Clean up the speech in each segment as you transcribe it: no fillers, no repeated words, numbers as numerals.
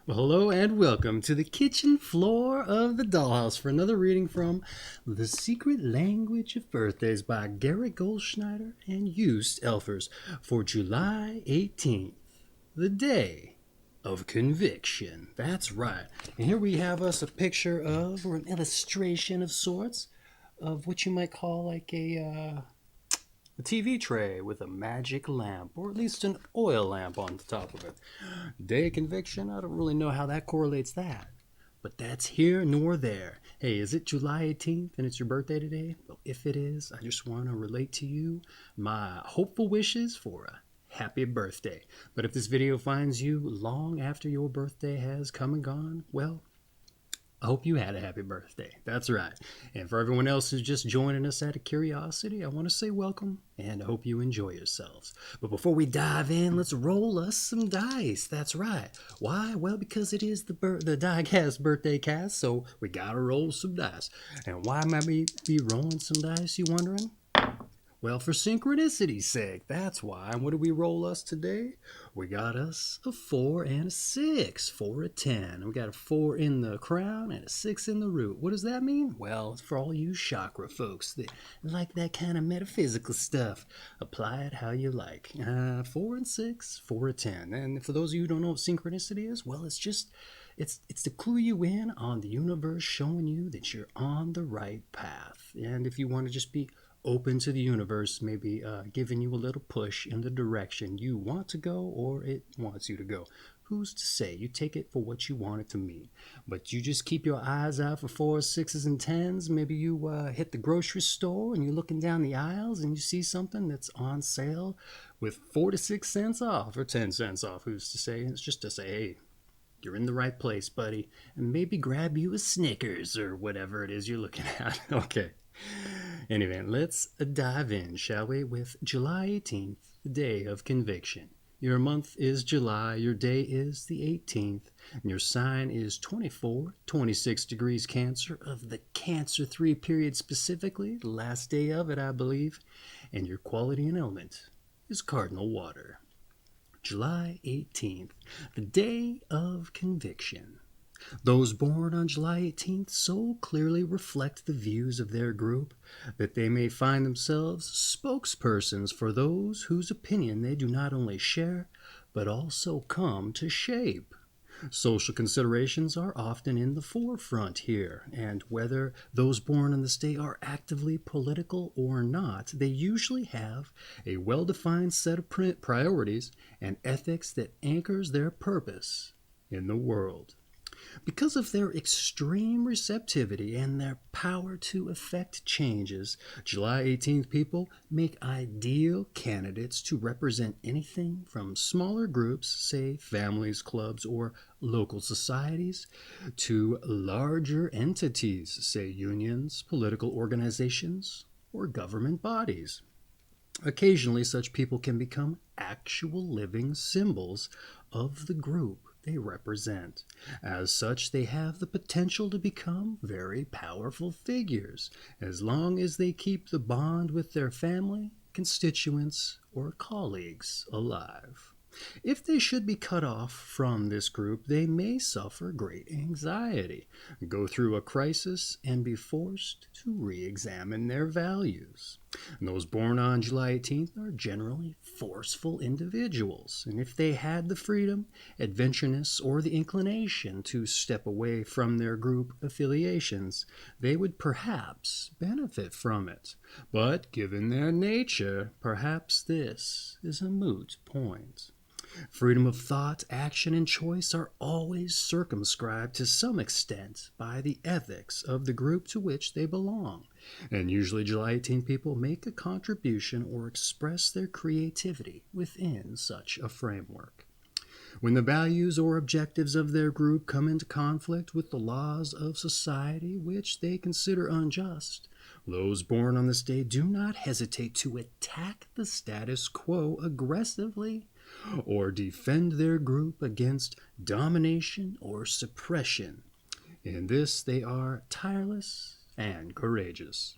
Well, hello and welcome to the kitchen floor of the dollhouse for another reading from The Secret Language of Birthdays by Garrett Goldschneider and Joost Elfers for July 18th, the day of conviction. That's right. And here we have us a picture of, or an illustration of sorts, of what you might call like a TV tray with a magic lamp, or at least an oil lamp on the top of it. Day of conviction, I don't really know how that correlates that. But that's here nor there. Hey, is it July 18th and it's your birthday today? Well, if it is, I just want to relate to you my hopeful wishes for a happy birthday. But if this video finds you long after your birthday has come and gone, well, I hope you had a happy birthday. That's right. And for everyone else who's just joining us out of curiosity, I want to say welcome and I hope you enjoy yourselves. But before we dive in, let's roll us some dice. That's right. Why? Well, because it is the Diecast birthday cast, so we gotta roll some dice. And why might we be rolling some dice, you wondering? Well, for synchronicity's sake, that's why. And what do we roll us today? We got us a 4 and a 6 for a 10. We got a 4 in the crown and a 6 in the root. What does that mean? Well, it's for all you chakra folks that like that kind of metaphysical stuff. Apply it how you like. 4 and 6 for a 10. And for those of you who don't know what synchronicity is, well, it's to clue you in on the universe showing you that you're on the right path. And if you want to just be open to the universe, maybe giving you a little push in the direction you want to go or it wants you to go. Who's to say? You take it for what you want it to mean. But you just keep your eyes out for 4s, 6s, and 10s. Maybe you hit the grocery store and you're looking down the aisles and you see something that's on sale with 4 to 6 cents off or 10 cents off. Who's to say? It's just to say, hey, you're in the right place, buddy. And maybe grab you a Snickers or whatever it is you're looking at. Okay. Anyway, let's dive in, shall we, with July 18th, the day of conviction. Your month is July, your day is the 18th, and your sign is 24, 26 degrees Cancer of the Cancer 3 period specifically, the last day of it, I believe, and your quality and element is Cardinal water. July 18th, the day of conviction. Those born on July 18th so clearly reflect the views of their group that they may find themselves spokespersons for those whose opinion they do not only share, but also come to shape. Social considerations are often in the forefront here, and whether those born on this day are actively political or not, they usually have a well-defined set of priorities and ethics that anchors their purpose in the world. Because of their extreme receptivity and their power to effect changes, July 18th people make ideal candidates to represent anything from smaller groups, say families, clubs, or local societies, to larger entities, say unions, political organizations, or government bodies. Occasionally, such people can become actual living symbols of the group they represent. As such, they have the potential to become very powerful figures, as long as they keep the bond with their family, constituents, or colleagues alive. If they should be cut off from this group, they may suffer great anxiety, go through a crisis, and be forced to re-examine their values. And those born on July 18th are generally forceful individuals, and if they had the freedom, adventureness, or the inclination to step away from their group affiliations, they would perhaps benefit from it. But given their nature, perhaps this is a moot point. Freedom of thought, action, and choice are always circumscribed to some extent by the ethics of the group to which they belong. And usually July 18 people make a contribution or express their creativity within such a framework. When the values or objectives of their group come into conflict with the laws of society which they consider unjust, those born on this day do not hesitate to attack the status quo aggressively or defend their group against domination or suppression. In this they are tireless and courageous.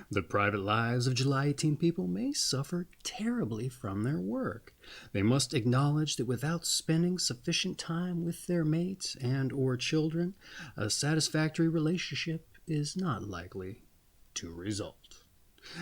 The private lives of July 18 people may suffer terribly from their work. They must acknowledge that without spending sufficient time with their mates and or children, a satisfactory relationship is not likely to result.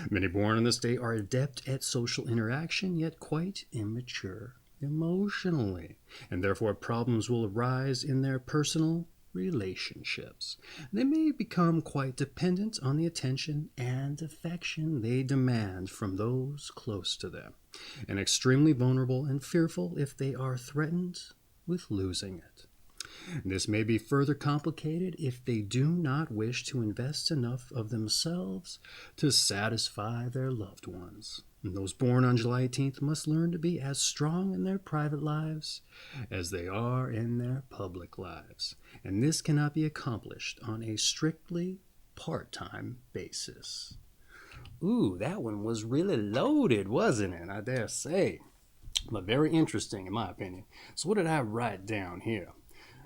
Many born in this day are adept at social interaction, yet quite immature emotionally, and therefore problems will arise in their personal relationships. They may become quite dependent on the attention and affection they demand from those close to them, and extremely vulnerable and fearful if they are threatened with losing it. This may be further complicated if they do not wish to invest enough of themselves to satisfy their loved ones. And those born on July 18th must learn to be as strong in their private lives as they are in their public lives. And this cannot be accomplished on a strictly part-time basis. Ooh, that one was really loaded, wasn't it? I dare say. But very interesting, in my opinion. So what did I write down here?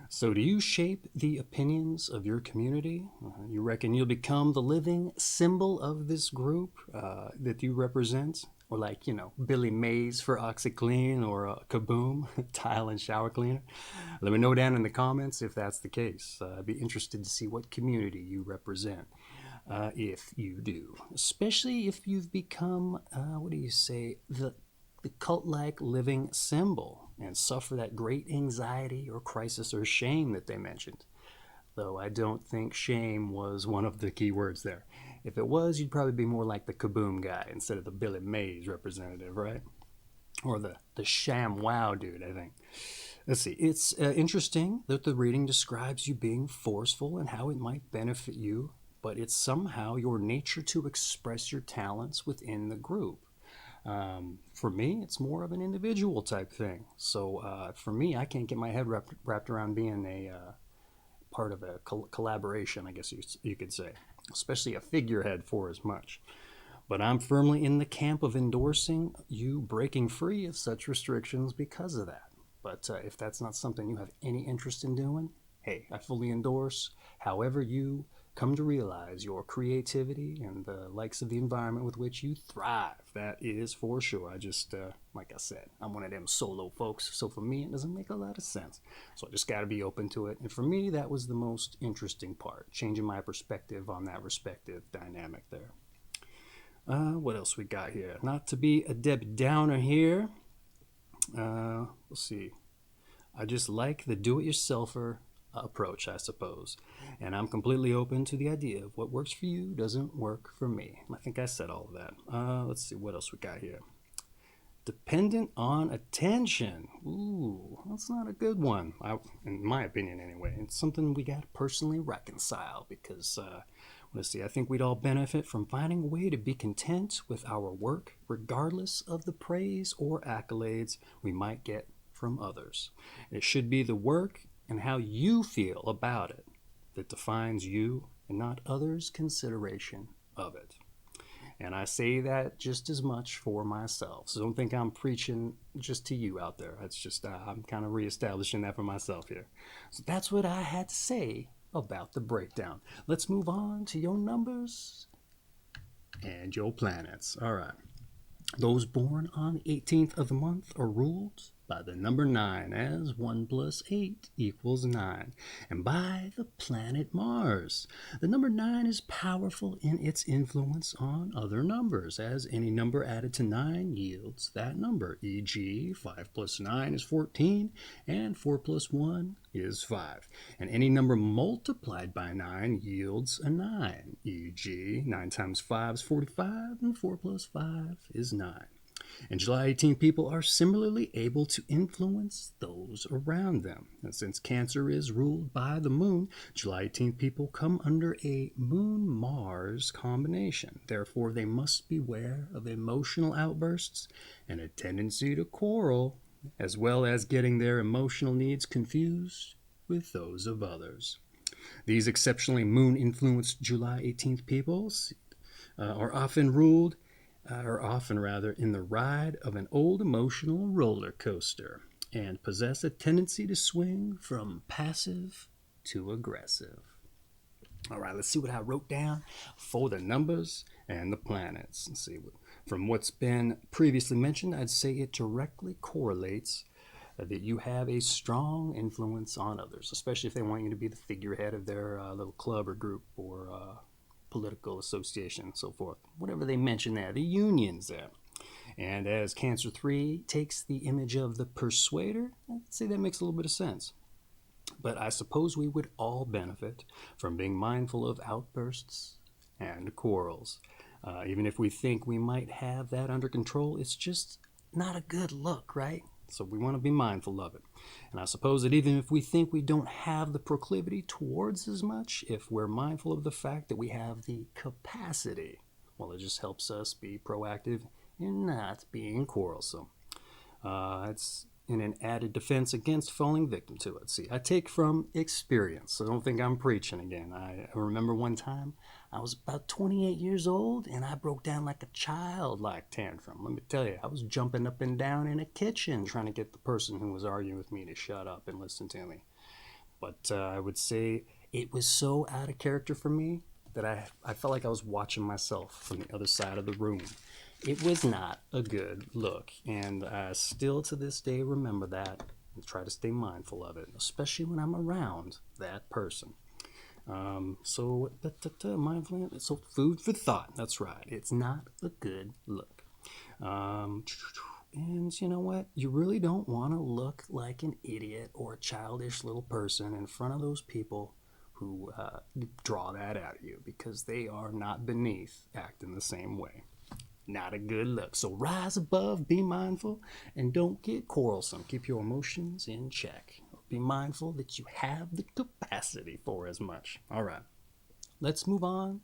So do you shape the opinions of your community? You reckon you'll become the living symbol of this group that you represent? Or like, Billy Mays for OxyClean or Kaboom, tile and shower cleaner? Let me know down in the comments if that's the case. I'd be interested to see what community you represent. If you do. Especially if you've become, the cult-like living symbol and suffer that great anxiety or crisis or shame that they mentioned. Though I don't think shame was one of the key words there. If it was, you'd probably be more like the Kaboom guy instead of the Billy Mays representative, right? Or the Sham Wow dude, I think. Let's see. It's interesting that the reading describes you being forceful and how it might benefit you, but it's somehow your nature to express your talents within the group. For me, it's more of an individual type thing. So for me, I can't get my head wrapped around being a part of a collaboration, I guess you could say, especially a figurehead for as much. But I'm firmly in the camp of endorsing you breaking free of such restrictions because of that. But if that's not something you have any interest in doing, hey, I fully endorse however you come to realize your creativity and the likes of the environment with which you thrive. That is for sure. I just, like I said, I'm one of them solo folks, so for me it doesn't make a lot of sense. So I just got to be open to it. And for me, that was the most interesting part, changing my perspective on that respective dynamic there. What else we got here? Not to be a Debbie Downer here. Let's see. I just like the do-it-yourselfer approach, I suppose. And I'm completely open to the idea of what works for you doesn't work for me. I think I said all of that. Let's see what else we got here. Dependent on attention. Ooh, that's not a good one, in my opinion anyway. It's something we got to personally reconcile because, let's see, I think we'd all benefit from finding a way to be content with our work regardless of the praise or accolades we might get from others. It should be the work and how you feel about it that defines you and not others' consideration of it. And I say that just as much for myself. So don't think I'm preaching just to you out there. That's just, I'm kind of reestablishing that for myself here. So that's what I had to say about the breakdown. Let's move on to your numbers and your planets. All right. Those born on the 18th of the month are ruled by the number 9, as 1 plus 8 equals 9, and by the planet Mars. The number 9 is powerful in its influence on other numbers, as any number added to 9 yields that number, e.g. 5 plus 9 is 14, and 4 plus 1 is 5. And any number multiplied by 9 yields a 9, e.g. 9 times 5 is 45, and 4 plus 5 is 9. And July 18 people are similarly able to influence those around them. And since Cancer is ruled by the moon, July 18 people come under a moon-Mars combination. Therefore, they must beware of emotional outbursts and a tendency to quarrel, as well as getting their emotional needs confused with those of others. These exceptionally moon-influenced July 18th peoples are often in the ride of an old emotional roller coaster and possess a tendency to swing from passive to aggressive. All right, let's see what I wrote down for the numbers and the planets. Let's see, from what's been previously mentioned, I'd say it directly correlates that you have a strong influence on others, especially if they want you to be the figurehead of their little club or group or political association and so forth. Whatever they mention there, the unions there. And as Cancer 3 takes the image of the persuader, I'd say that makes a little bit of sense. But I suppose we would all benefit from being mindful of outbursts and quarrels. Even if we think we might have that under control, it's just not a good look, right? So we want to be mindful of it. And I suppose that even if we think we don't have the proclivity towards as much, if we're mindful of the fact that we have the capacity, well, it just helps us be proactive in not being quarrelsome. It's in an added defense against falling victim to it. See, I take from experience, so don't think I'm preaching again. I remember one time I was about 28 years old and I broke down like a childlike tantrum. Let me tell you, I was jumping up and down in a kitchen trying to get the person who was arguing with me to shut up and listen to me. But I would say it was so out of character for me that I felt like I was watching myself from the other side of the room. It was not a good look, and I still to this day remember that and try to stay mindful of it, especially when I'm around that person. So mindfulness, so food for thought. That's right. It's not a good look. And you know what? You really don't want to look like an idiot or a childish little person in front of those people who draw that out of you, because they are not beneath acting the same way. Not a good look. So rise above, be mindful, and don't get quarrelsome. Keep your emotions in check. Be mindful that you have the capacity for as much. All right, let's move on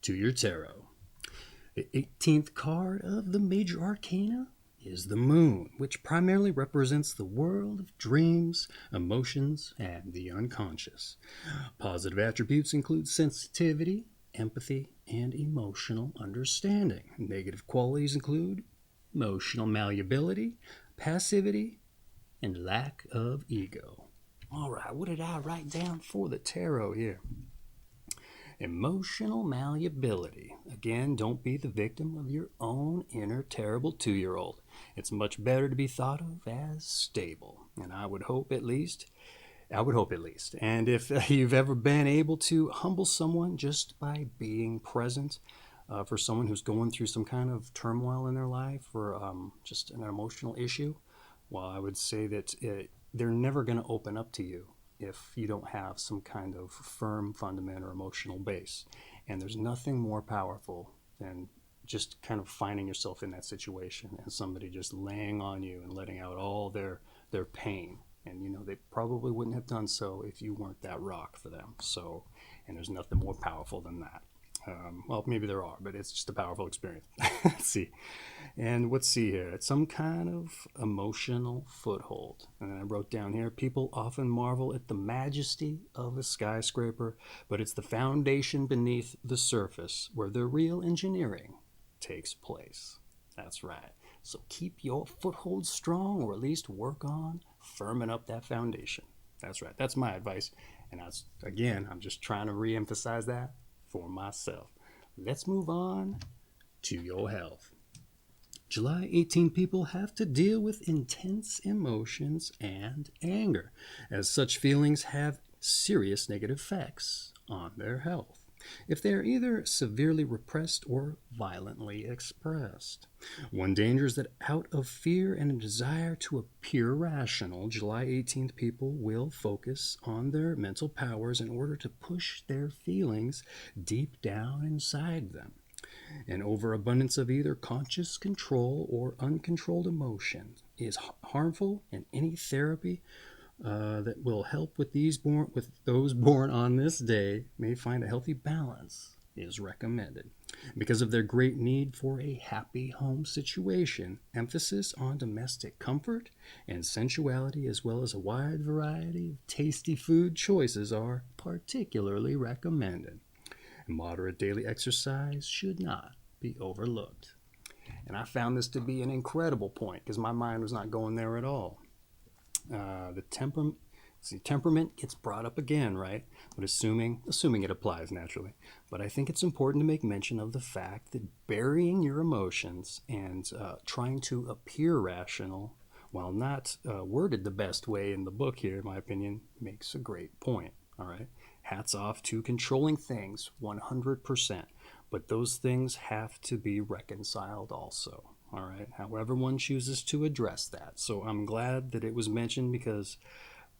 to your tarot. The 18th card of the major arcana is the moon, which primarily represents the world of dreams, emotions, and the unconscious. Positive attributes include sensitivity, empathy, and emotional understanding. Negative qualities include emotional malleability, passivity, and lack of ego. All right, what did I write down for the tarot here? Emotional malleability. Again, don't be the victim of your own inner terrible 2-year-old. It's much better to be thought of as stable, and I would hope at least. And if you've ever been able to humble someone just by being present for someone who's going through some kind of turmoil in their life or just an emotional issue, well, I would say that they're never going to open up to you if you don't have some kind of firm fundament or emotional base. And there's nothing more powerful than just kind of finding yourself in that situation and somebody just laying on you and letting out all their pain. And, you know, they probably wouldn't have done so if you weren't that rock for them. So, and there's nothing more powerful than that. Well, maybe there are, but it's just a powerful experience. Let's see. And let's see here. It's some kind of emotional foothold. And then I wrote down here, people often marvel at the majesty of a skyscraper, but it's the foundation beneath the surface where the real engineering takes place. That's right. So keep your foothold strong, or at least work on firming up that foundation. That's right. That's my advice. And I'm just trying to re-emphasize that for myself. Let's move on to your health. July 18 people have to deal with intense emotions and anger, as such feelings have serious negative effects on their health if they are either severely repressed or violently expressed. One danger is that out of fear and a desire to appear rational, July 18th people will focus on their mental powers in order to push their feelings deep down inside them. An overabundance of either conscious control or uncontrolled emotion is harmful, and any therapy that will help with those born on this day may find a healthy balance is recommended. Because of their great need for a happy home situation, emphasis on domestic comfort and sensuality, as well as a wide variety of tasty food choices, are particularly recommended. Moderate daily exercise should not be overlooked. And I found this to be an incredible point because my mind was not going there at all. The See, temperament gets brought up again, right? But assuming it applies naturally. But I think it's important to make mention of the fact that burying your emotions and trying to appear rational, while not worded the best way in the book here, in my opinion, makes a great point. All right, hats off to controlling things 100%, but those things have to be reconciled also. All right, however one chooses to address that. So I'm glad that it was mentioned because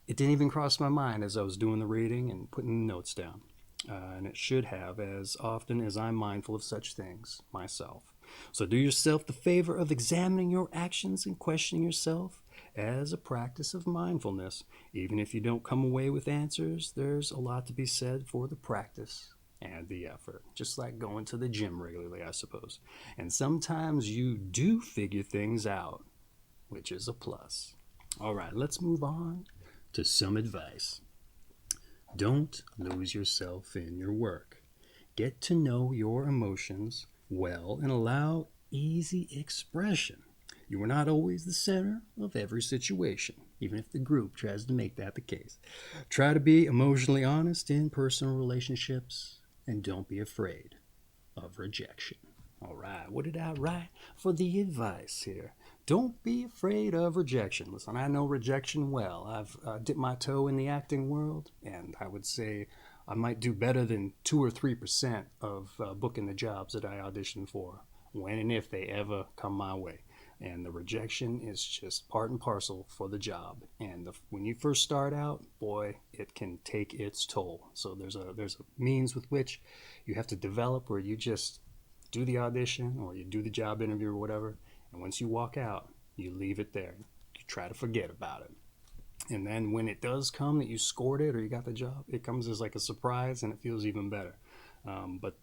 it didn't even cross my mind as I was doing the reading and putting the notes down. And it should have, as often as I'm mindful of such things myself. So do yourself the favor of examining your actions and questioning yourself as a practice of mindfulness. Even if you don't come away with answers, there's a lot to be said for the practice and the effort. Just like going to the gym regularly, I suppose. And sometimes you do figure things out, which is a plus. All right, let's move on to some advice. Don't lose yourself in your work. Get to know your emotions well and allow easy expression. You are not always the center of every situation, even if the group tries to make that the case. Try to be emotionally honest in personal relationships and don't be afraid of rejection. All right, what did I write for the advice here? Don't be afraid of rejection. Listen, I know rejection well. I've dipped my toe in the acting world, and I would say I might do better than 2 or 3% of booking the jobs that I audition for, when and if they ever come my way. And the rejection is just part and parcel for the job. And when you first start out, boy, it can take its toll. So there's a means with which you have to develop where you just do the audition or you do the job interview or whatever, and once you walk out, you leave it there. You try to forget about it. And then when it does come that you scored it or you got the job, it comes as like a surprise and it feels even better. But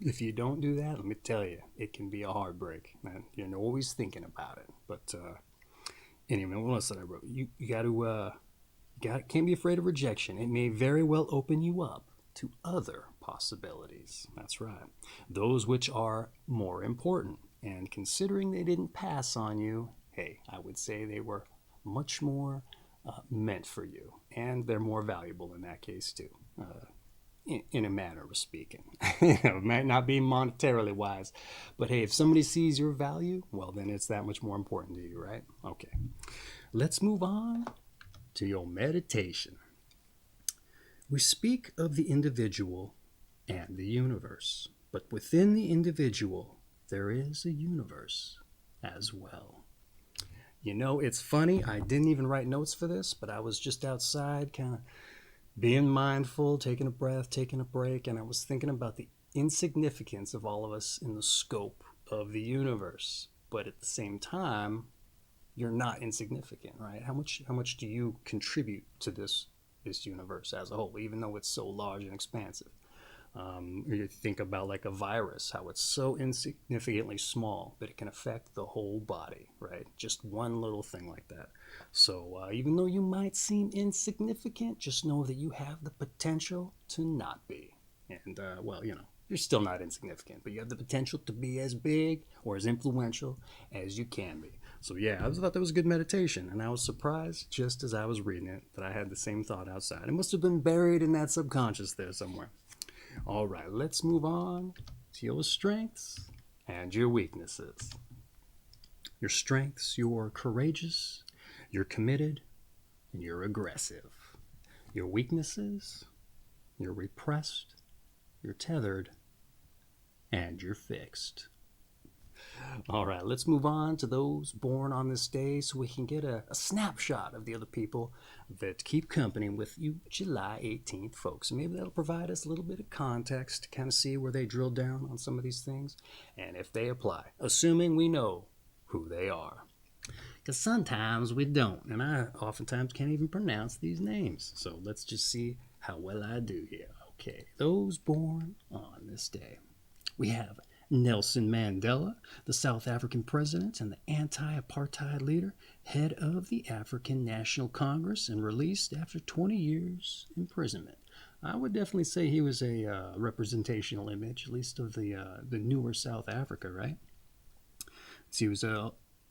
if you don't do that, let me tell you, it can be a heartbreak. Man, you're always thinking about it. But anyway, what else did I wrote? You can't be afraid of rejection. It may very well open you up to other possibilities. That's right. Those which are more important. And considering they didn't pass on you, hey, I would say they were much more meant for you. And they're more valuable in that case, too, in a manner of speaking. It might not be monetarily wise, but hey, if somebody sees your value, well, then it's that much more important to you, right? Okay. Let's move on to your meditation. We speak of the individual and the universe, but within the individual, there is a universe as well. You know, it's funny, I didn't even write notes for this, but I was just outside kind of being mindful, taking a breath, taking a break, and I was thinking about the insignificance of all of us in the scope of the universe. But at the same time, you're not insignificant, right? How much do you contribute to this universe as a whole, even though it's so large and expansive? You think about like a virus, how it's so insignificantly small, but it can affect the whole body, right? Just one little thing like that. So even though you might seem insignificant, just know that you have the potential to not be. And, well, you know, you're still not insignificant, but you have the potential to be as big or as influential as you can be. So yeah, I thought that was a good meditation, and I was surprised just as I was reading it that I had the same thought outside. It must have been buried in that subconscious there somewhere. All right, let's move on to your strengths and your weaknesses. Your strengths, you're courageous, you're committed, and you're aggressive. Your weaknesses, you're repressed, you're tethered, and you're fixed. All right, let's move on to those born on this day so we can get a snapshot of the other people that keep company with you July 18th, folks. And maybe that'll provide us a little bit of context to kind of see where they drill down on some of these things and if they apply, assuming we know who they are. Because sometimes we don't, and I oftentimes can't even pronounce these names. So let's just see how well I do here. Okay, those born on this day. We have Nelson Mandela, the South African president and the anti-apartheid leader, head of the African National Congress and released after 20 years imprisonment. I would definitely say he was a representational image, at least of the newer South Africa, right? So he was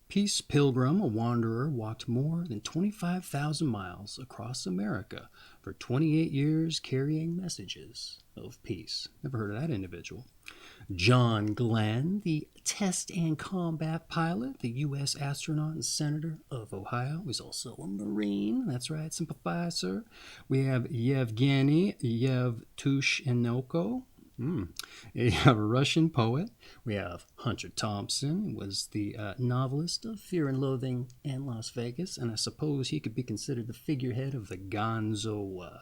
Peace Pilgrim, a wanderer, walked more than 25,000 miles across America for 28 years carrying messages of peace. Never heard of that individual. John Glenn, the test and combat pilot, the U.S. astronaut and senator of Ohio, was also a Marine. That's right, sympathize, sir. We have Yevgeny Yevtushenko, a Russian poet. We have Hunter Thompson, who was the novelist of Fear and Loathing in Las Vegas, and I suppose he could be considered the figurehead of the gonzo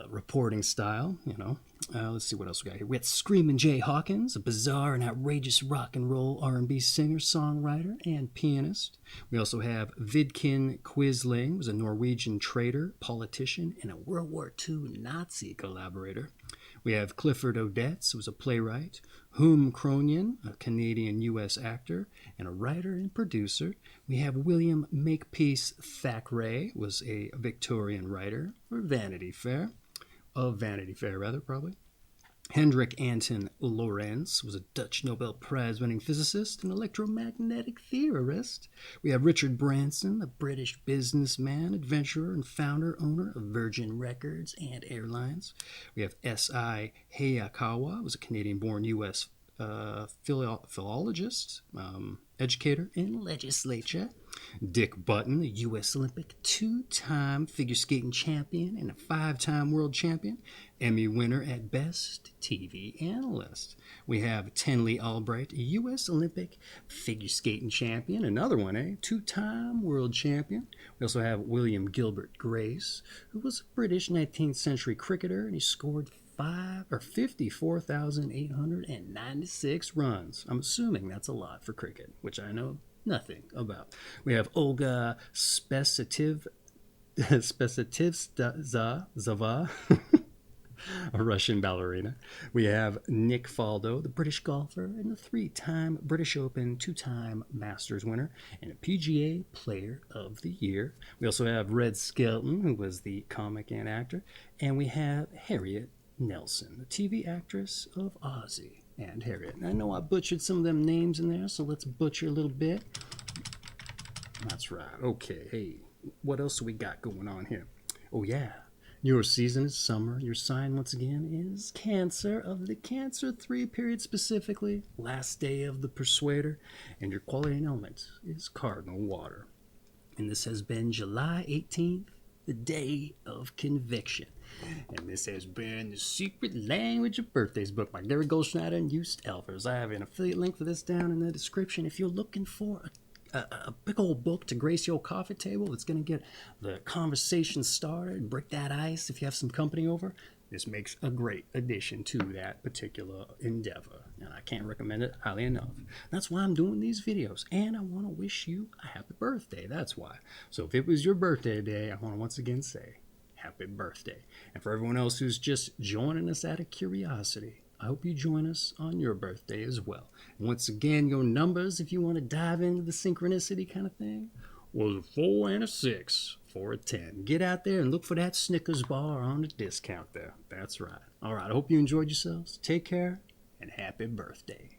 reporting style, you know. Let's see what else we got here. We got Screamin' Jay Hawkins, a bizarre and outrageous rock and roll R&B singer, songwriter, and pianist. We also have Vidkun Quisling, who was a Norwegian trader, politician, and a World War II Nazi collaborator. We have Clifford Odets, who was a playwright, Hume Cronyn, a Canadian-U.S. actor, and a writer and producer. We have William Makepeace Thackeray, was a Victorian writer for Vanity Fair. Of Vanity Fair, rather, probably. Hendrik Anton Lorentz was a Dutch Nobel Prize-winning physicist and electromagnetic theorist. We have Richard Branson, a British businessman, adventurer, and founder-owner of Virgin Records and Airlines. We have S.I. Hayakawa, was a Canadian-born U.S. Philologist, educator, and legislature. Dick Button, a U.S. Olympic two-time figure skating champion and a five-time world champion, Emmy winner at Best TV Analyst. We have Tenley Albright, a U.S. Olympic figure skating champion, another one, two-time world champion. We also have William Gilbert Grace, who was a British 19th century cricketer, and he scored 54,896 runs. I'm assuming that's a lot for cricket, which I know nothing about. We have Olga Spesitivzava, a Russian ballerina. We have Nick Faldo, the British golfer, and a three-time British Open, two-time Masters winner, and a PGA Player of the Year. We also have Red Skelton, who was the comic and actor, and we have Harriet Nelson, the TV actress of Ozzy and Harriet. And I know I butchered some of them names in there, so let's butcher a little bit. That's right. Okay, hey, what else do we got going on here? Oh, yeah. Your season is summer. Your sign, once again, is Cancer, of the Cancer 3 period specifically, last day of the Persuader, and your quality element is Cardinal water. And this has been July 18th, the day of conviction. And this has been The Secret Language of Birthdays book by Gary Goldschneider and Joost Elvers. I have an affiliate link for this down in the description. If you're looking for a big old book to grace your coffee table that's going to get the conversation started, break that ice if you have some company over, this makes a great addition to that particular endeavor. And I can't recommend it highly enough. That's why I'm doing these videos. And I want to wish you a happy birthday. That's why. So if it was your birthday today, I want to once again say happy birthday. And for everyone else who's just joining us out of curiosity, I hope you join us on your birthday as well. And once again, your numbers, if you want to dive into the synchronicity kind of thing, was a 4 and a 6 for a 10. Get out there and look for that Snickers bar on the discount there. That's right. All right, I hope you enjoyed yourselves. Take care and happy birthday.